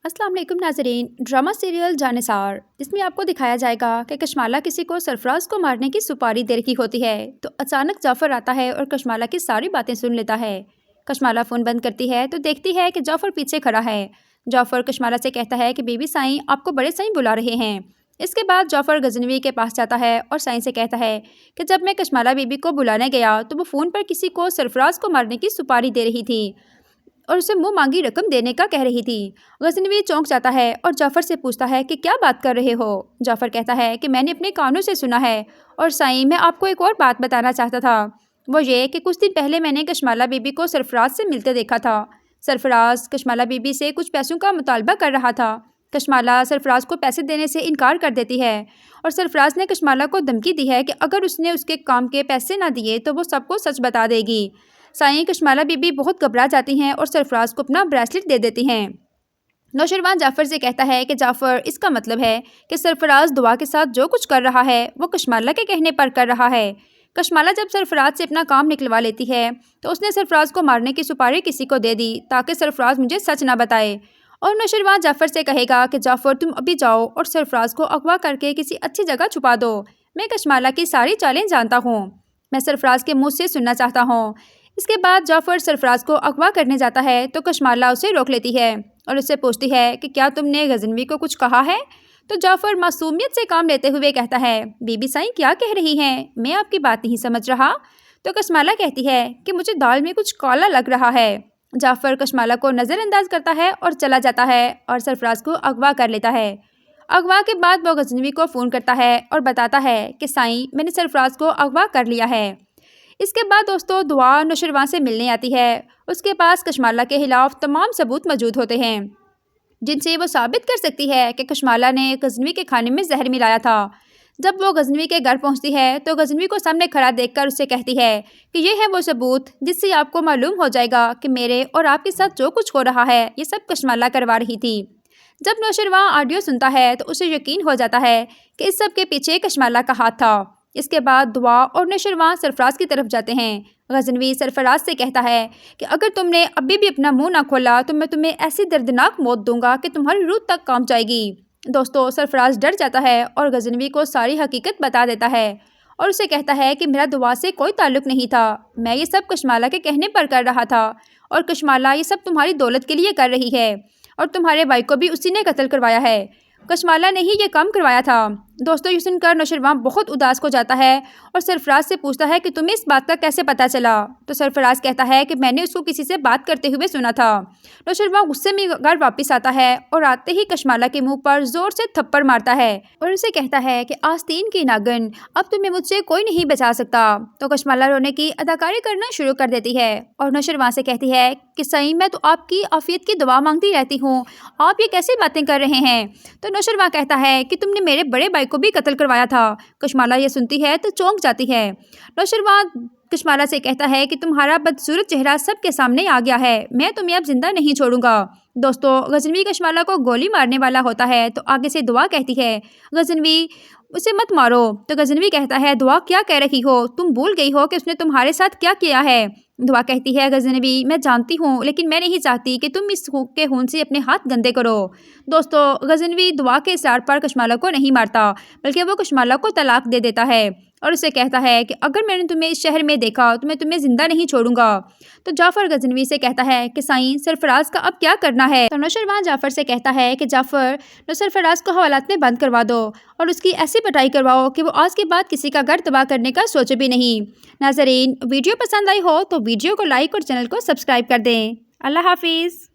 السلام علیکم ناظرین، ڈرامہ سیریل جانثار جس میں آپ کو دکھایا جائے گا کہ کشمالہ کسی کو سرفراز کو مارنے کی سپاری دے رہی ہوتی ہے تو اچانک جعفر آتا ہے اور کشمالہ کی ساری باتیں سن لیتا ہے۔ کشمالہ فون بند کرتی ہے تو دیکھتی ہے کہ جعفر پیچھے کھڑا ہے۔ جعفر کشمالہ سے کہتا ہے کہ بی بی سائیں آپ کو بڑے سائیں بلا رہے ہیں۔ اس کے بعد جعفر غزنوی کے پاس جاتا ہے اور سائیں سے کہتا ہے کہ جب میں کشمالہ بی بی کو بلانے گیا تو وہ فون پر کسی کو سرفراز کو مارنے کی سپاری دے رہی تھی اور اسے منہ مانگی رقم دینے کا کہہ رہی تھی۔ غزنوی چونک جاتا ہے اور جعفر سے پوچھتا ہے کہ کیا بات کر رہے ہو؟ جعفر کہتا ہے کہ میں نے اپنے کانوں سے سنا ہے اور سائیں میں آپ کو ایک اور بات بتانا چاہتا تھا، وہ یہ کہ کچھ دن پہلے میں نے کشمالہ بی بی کو سرفراز سے ملتے دیکھا تھا۔ سرفراز کشمالہ بی بی سے کچھ پیسوں کا مطالبہ کر رہا تھا۔ کشمالہ سرفراز کو پیسے دینے سے انکار کر دیتی ہے اور سرفراز نے کشمالہ کو دھمکی دی ہے کہ اگر اس نے اس کے کام کے پیسے نہ دیے تو وہ سب کو سچ بتا دے گی۔ سائیں کشمالہ بی بی بہت گھبرا جاتی ہیں اور سرفراز کو اپنا بریسلٹ دے دیتی ہیں۔ نوشروان جعفر سے کہتا ہے کہ جعفر اس کا مطلب ہے کہ سرفراز دعا کے ساتھ جو کچھ کر رہا ہے وہ کشمالہ کے کہنے پر کر رہا ہے۔ کشمالہ جب سرفراز سے اپنا کام نکلوا لیتی ہے تو اس نے سرفراز کو مارنے کی سپاری کسی کو دے دی تاکہ سرفراز مجھے سچ نہ بتائے، اور نوشروان جعفر سے کہے گا کہ جعفر تم ابھی جاؤ اور سرفراز کو اغوا کر کے کسی اچھی جگہ چھپا دو، میں کشمالہ کی ساری چالیں جانتا ہوں، میں سرفراز کے منہ سے سننا چاہتا ہوں۔ اس کے بعد جعفر سرفراز کو اغوا کرنے جاتا ہے تو کشمالہ اسے روک لیتی ہے اور اس سے پوچھتی ہے کہ کیا تم نے غزنوی کو کچھ کہا ہے؟ تو جعفر معصومیت سے کام لیتے ہوئے کہتا ہے بی بی سائیں کیا کہہ رہی ہیں، میں آپ کی بات نہیں سمجھ رہا۔ تو کشمالہ کہتی ہے کہ مجھے دال میں کچھ کالا لگ رہا ہے۔ جعفر کشمالہ کو نظر انداز کرتا ہے اور چلا جاتا ہے اور سرفراز کو اغوا کر لیتا ہے۔ اغوا کے بعد وہ غزنوی کو فون کرتا ہے اور بتاتا ہے کہ سائیں میں نے سرفراز کو اغوا کر لیا ہے۔ اس کے بعد دوستوں دعا نوشروان سے ملنے آتی ہے۔ اس کے پاس کشمالہ کے خلاف تمام ثبوت موجود ہوتے ہیں جن سے وہ ثابت کر سکتی ہے کہ کشمالہ نے غزنوی کے کھانے میں زہر ملایا تھا۔ جب وہ غزنوی کے گھر پہنچتی ہے تو غزنوی کو سامنے کھڑا دیکھ کر اسے کہتی ہے کہ یہ ہے وہ ثبوت جس سے آپ کو معلوم ہو جائے گا کہ میرے اور آپ کے ساتھ جو کچھ ہو رہا ہے یہ سب کشمالہ کروا رہی تھی۔ جب نوشروان آڈیو سنتا ہے تو اسے یقین ہو جاتا ہے کہ اس سب کے پیچھے کشمالہ کا ہاتھ تھا۔ اس کے بعد دعا اور نوشروان سرفراز کی طرف جاتے ہیں۔ غزنوی سرفراز سے کہتا ہے کہ اگر تم نے ابھی بھی اپنا منہ نہ کھولا تو میں تمہیں ایسی دردناک موت دوں گا کہ تمہاری روح تک کانپ جائے گی۔ دوستو سرفراز ڈر جاتا ہے اور غزنوی کو ساری حقیقت بتا دیتا ہے اور اسے کہتا ہے کہ میرا دعا سے کوئی تعلق نہیں تھا، میں یہ سب کشمالہ کے کہنے پر کر رہا تھا اور کشمالہ یہ سب تمہاری دولت کے لیے کر رہی ہے اور تمہارے بھائی کو بھی اسی نے قتل کروایا ہے، کشمالہ نے ہی یہ کام کروایا تھا۔ دوستو یہ سن کر نوشروان بہت اداس ہو جاتا ہے اور سرفراز سے پوچھتا ہے کہ تمہیں اس بات کا کیسے پتہ چلا؟ تو سرفراز کہتا ہے کہ میں نے اس کو کسی سے بات کرتے ہوئے سنا تھا۔ نوشروان غصے میں گھر واپس آتا ہے اور آتے ہی کشمالہ کے منہ پر زور سے تھپڑ مارتا ہے اور اسے کہتا ہے کہ آستین کی ناگن اب تمہیں مجھ سے کوئی نہیں بچا سکتا۔ تو کشمالہ رونے کی اداکاری کرنا شروع کر دیتی ہے اور نوشروان سے کہتی ہے کہ سائیں میں تو آپ کی عافیت کی دعا مانگتی رہتی ہوں، آپ یہ کیسی باتیں کر رہے ہیں؟ تو نوشروان کہتا ہے کہ تم نے میرے بڑے بھائی کو بھی قتل کروایا تھا۔ کشمالہ یہ سنتی ہے تو چونک جاتی ہے۔ نوشروان کشمالہ سے کہتا ہے کہ تمہارا بدصورت چہرہ سب کے سامنے آ گیا ہے، میں تمہیں اب زندہ نہیں چھوڑوں گا۔ دوستو غزنوی کشمالہ کو گولی مارنے والا ہوتا ہے تو آگے سے دعا کہتی ہے غزنوی اسے مت مارو۔ تو غزنوی کہتا ہے دعا کیا کہہ رہی ہو، تم بھول گئی ہو کہ اس نے تمہارے ساتھ کیا کیا ہے؟ دعا کہتی ہے غزنوی میں جانتی ہوں لیکن میں نہیں چاہتی کہ تم اس کے خون سے اپنے ہاتھ گندے کرو۔ دوستو غزنوی دعا کے اصرار پر کشمالہ کو نہیں مارتا بلکہ وہ کشمالہ کو طلاق دے دیتا ہے اور اسے کہتا ہے کہ اگر میں نے تمہیں اس شہر میں دیکھا تو میں تمہیں زندہ نہیں چھوڑوں گا۔ تو جعفر غزنوی سے کہتا ہے کہ سائیں سرفراز کا اب کیا کرنا ہے؟ تو نوشروان جعفر سے کہتا ہے کہ جعفر سرفراز کو حوالات میں بند کروا دو اور اس کی ایسی پٹائی کرواؤ کہ وہ آج کے بعد کسی کا گھر تباہ کرنے کا سوچے بھی نہیں۔ ناظرین ویڈیو پسند آئی ہو تو ویڈیو کو لائک اور چینل کو سبسکرائب کر دیں۔ اللہ حافظ۔